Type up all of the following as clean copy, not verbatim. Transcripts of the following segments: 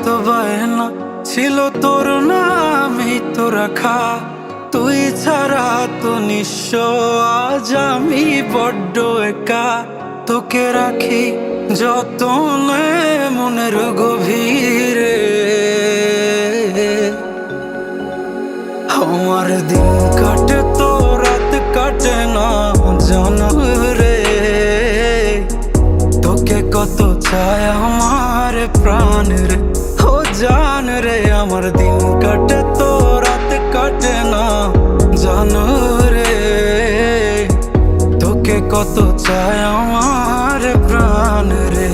যত বায়না ছিল তোর নামই তো রাখা, তুই ছাড়া তো নিঃস্ব আজ আমি বড্ড একা। তোকে রাখি যতনে মনের গভীরে, আমার দিন কাটে তো রাত কাটে না জানো রে। তোকে কত চায় আমার প্রাণ রে, ও জান রে। আমার দিন কাটে তো রাত কাটে না জানো রে। তোকে কত চায় আমার প্রাণ রে।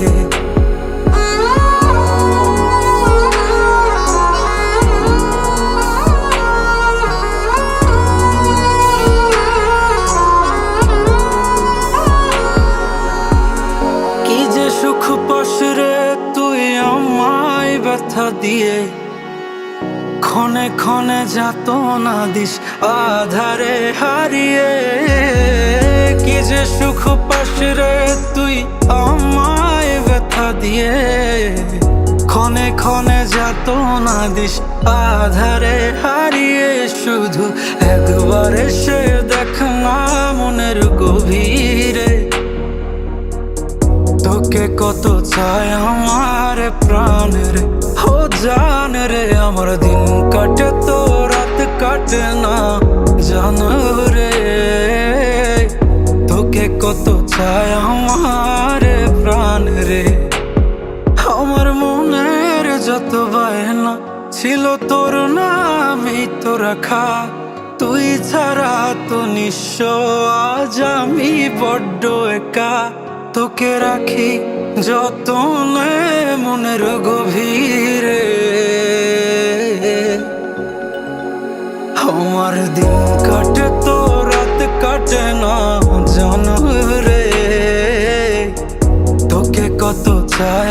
কি যে সুখ পাস রে তুই আমায় ব্যথা দিয়ে, ক্ষণে ক্ষণে যাতনা দিস আধারে হারিয়ে। কি যে সুখ পাস রে তুই আমায় ব্যথা দিয়ে, ক্ষণে ক্ষণে যাতনা দিস আধারে হারিয়ে। শুধু একবার এসে দেখ না মনের গভীরে, তোকে কত চায় আমার প্রাণ রে, ও জান রে। আমার দিন কাটে তো রাত কাটে না জানো রে। তোকে কত চায় আমার প্রাণ রে। আমার মনের যত বায়না ছিল তোর নামই তো রাখা, তুই ছাড়া তো নিঃস্ব আজ আমি বড্ড একা। তোকে রাখি যতনে মনের গভীরে, আমার দিন কাটে তো রাত কাটে না জানো রে। তোকে কত চায়